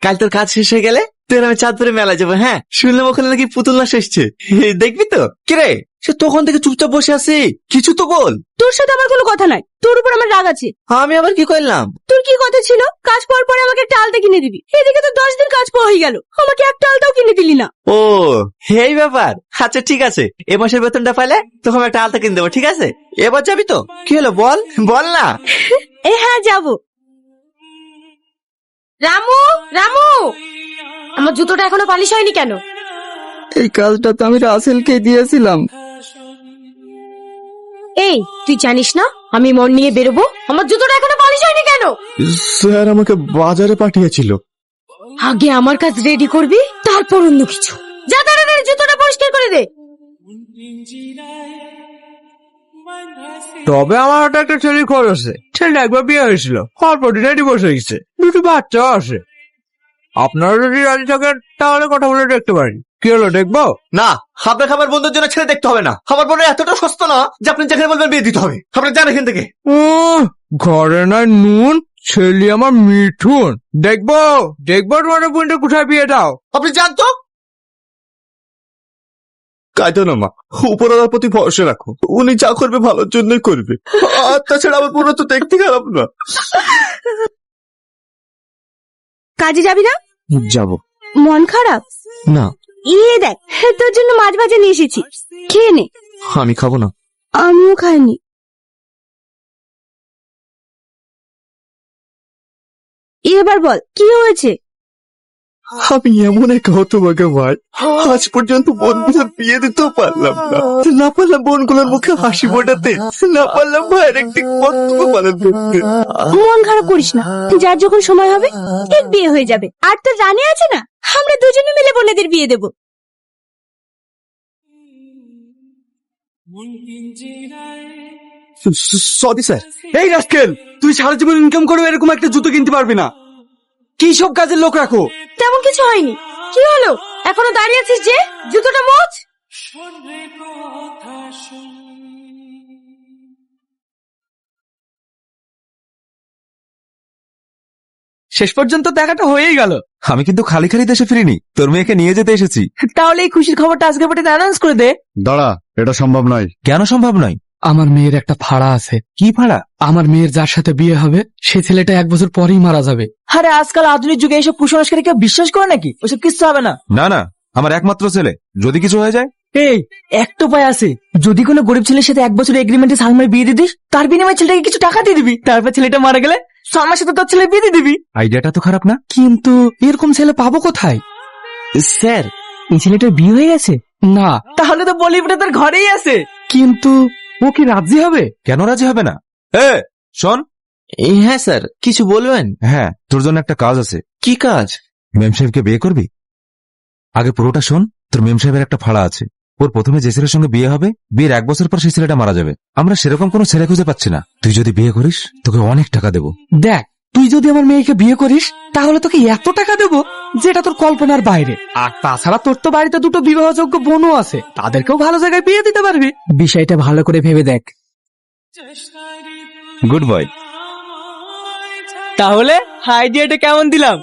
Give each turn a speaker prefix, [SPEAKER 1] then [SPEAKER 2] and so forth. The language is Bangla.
[SPEAKER 1] কাল তোর কাজ শেষ হয়ে গেলে তোর আমি চাঁদপুরে মেলা যাবো। হ্যাঁ, শুনলাম ওখানে নাকি পুতুল নাচ এসছে, দেখবি তো? কিরে, সে তখন থেকে চুপচাপ বসে আছি, কিছু তো বল।
[SPEAKER 2] তোর সাথে আমার কোনো কথা নাই, তোর উপর আমার রাগ আছে।
[SPEAKER 1] আমি আবার কি করলাম?
[SPEAKER 2] তোর কি কথা ছিল কাজ পাওয়ার পরে আমাকে একটা আলতা কিনে দিবি? এদিকে তো 10 দিন কাজ পাওয়া হয়ে গেল, আমাকে একটা আলতাও কিনে দিলি না।
[SPEAKER 1] ও এই ব্যাপার, আচ্ছা ঠিক আছে, এ মাসের বেতনটা পাইলে তোকে আমি একটা আলতা কিনে দেবো, ঠিক আছে? এবার যাবি তো? কি হলো বল, বল না।
[SPEAKER 2] হ্যাঁ যাবো। রামু, রামু, আমার জুতোটা এখনো পালিশ হয়নি কেন?
[SPEAKER 3] এই কাজটা তো আমি রাসেলকে দিয়েছিলাম।
[SPEAKER 2] এই তুই জানিস না আমি মন নিয়ে বেরোবো, আমার জুতোটা এখনো পালিশ হয়নি কেন?
[SPEAKER 1] স্যার আমাকে বাজারে পাঠিয়েছিল।
[SPEAKER 2] আগে আমার কাজ রেডি করবি, তারপর অন্য কিছু। যা তাড়াতাড়ি জুতোটা পরিষ্কার করে দে।
[SPEAKER 3] তবে আমার ওটা একটা ছেলে খরচ আছে। ছেলেটা একবার বিয়ে হয়েছিল, অল্প দিনে ডিভোর্স হয়ে গেছে, দুটো বাচ্চাও আছে। আপনারা যদি রাজি থাকেন তাহলে কথা বলে দেখতে পারেন। কি হলো, দেখবো?
[SPEAKER 1] না, আপনার খাবার বন্ধুর জন্য ছেলে দেখতে হবে না। আমার বোনের এতটা সস্তা না যে আপনি যেখানে বলবেন বিয়ে দিতে হবে। আপনি যান এখান থেকে।
[SPEAKER 3] ঘরে না নুন, ছেলে আমার মিঠুন। দেখবো দেখবো তোমার বোনটা কোথায় বিয়ে দাও।
[SPEAKER 1] আপনি যান তো। কাঁদো না মা, উপরওয়ালার প্রতি ভরসা রাখো, উনি যা করবে ভালোর জন্যই করবে। আর তাছাড়া আমার বোন তো দেখতে খারাপ না।
[SPEAKER 2] কাজে যাবি না?
[SPEAKER 1] যাব।
[SPEAKER 2] মন খারাপ?
[SPEAKER 1] না।
[SPEAKER 2] দেখ, তোর জন্য মাছ ভাজা নিয়ে এসেছি, খেয়ে নে।
[SPEAKER 1] আমি খাবো না।
[SPEAKER 2] আমিও খাইনি। এবার বল কি হয়েছে?
[SPEAKER 1] আমি এমন এক হতভাগা ভাই, আজ পর্যন্ত বোনগুলোর বিয়ে দিতেও পারলাম না। না পারলাম বোনগুলোর মুখে হাসি ফোটাতে, না পারলাম ভাইয়ের একটি কর্তব্য পালন করতে।
[SPEAKER 2] মন খারাপ করিস না, যার যখন সময় হবে ঠিক বিয়ে হয়ে যাবে। আর তোর রানী আছে না, আমরা দুজনে মিলে বোনেদের বিয়ে দেব।
[SPEAKER 1] Sorry sir.
[SPEAKER 3] এই রাস্কেল, তুই সারা জীবন ইনকাম করে এরকম একটা জুতো কিনতে পারবি না। কি সব কাজের লোক রাখো?
[SPEAKER 2] তেমন কিছু হয়নি। কি হলো, এখনো দাঁড়িয়ে আছিস যে? জুতোটা মোচ।
[SPEAKER 3] শেষ পর্যন্ত দেখাটা হয়েই গেল।
[SPEAKER 1] আমি কিন্তু খালি খালি দেশে ফিরিনি, তোর মেয়েকে নিয়ে যেতে এসেছি।
[SPEAKER 3] তাহলে এই খুশির খবরটা আজকের পার্টিতে অ্যানাউন্স করে দে।
[SPEAKER 4] দাঁড়া, এটা সম্ভব নয়।
[SPEAKER 1] কেন সম্ভব নয়?
[SPEAKER 3] আমার মেয়ের একটা ফাড়া আছে।
[SPEAKER 1] কি ভাড়া?
[SPEAKER 3] আমার মেয়ের যার সাথে বিয়ে হবে সে ছেলেটা 1 বছর পরেই মারা যাবে। আরে আজকাল আধুনিক যুগে এইসব কুসংস্কারে কেউ বিশ্বাস করে নাকি? ওসব কিছু হবে না।
[SPEAKER 1] না না, আমার একমাত্র ছেলে, যদি কিছু হয়ে যায়।
[SPEAKER 3] এই একটা উপায় আছে, যদি কোনো গরিব ছেলের সাথে 1 বছরের এগ্রিমেন্টে সালমাই বিয়ে দিয়ে দিস, তার বিনিময়ে ছেলেটাকে কিছু টাকা দিয়ে দিবি, তারপর ছেলেটা মারা গেলে সালমার সাথে তোর ছেলে বিয়ে দিয়ে দিবি।
[SPEAKER 1] আইডিয়াটা তো খারাপ না।
[SPEAKER 3] কিন্তু এরকম ছেলে পাবো কোথায়?
[SPEAKER 1] স্যার,
[SPEAKER 3] এই ছেলেটার বিয়ে হয়ে গেছে? না। তাহলে তো বলিউডে তার ঘরেই আছে। কিন্তু ও কি রাজি হবে?
[SPEAKER 1] কেন রাজি হবে না? শোন। হ্যাঁ স্যার, কিছু বলবেন? হ্যাঁ, তোর জন্য একটা কাজ আছে। কি কাজ? মেম সাহেবকে বিয়ে করবি? আগে পুরোটা শোন। তোর মেম সাহেবের একটা ফাড়া আছে, ওর প্রথমে যে ছেলের সঙ্গে বিয়ে হবে, বিয়ের 1 বছর পর সেই ছেলেটা মারা যাবে। আমরা সেরকম কোনো ছেলে খুঁজে পাচ্ছি না। তুই যদি বিয়ে করিস তোকে অনেক টাকা দেবো।
[SPEAKER 3] দেখ, তুই যদি আমার মেয়েকে বিয়ে করিস তাহলে তোকে এত টাকা দেবো যেটা তোর কল্পনার বাইরে। আর তাছাড়া তোর তো বাড়িতে 2টো বিবাহযোগ্য বোনও আছে, তাদেরকেও ভালো জায়গায় বিয়ে দিতে পারবি। বিষয়টা ভালো করে ভেবে দেখ।
[SPEAKER 1] Good boy.
[SPEAKER 3] তাহলে আইডিয়াটা কেমন দিলাম?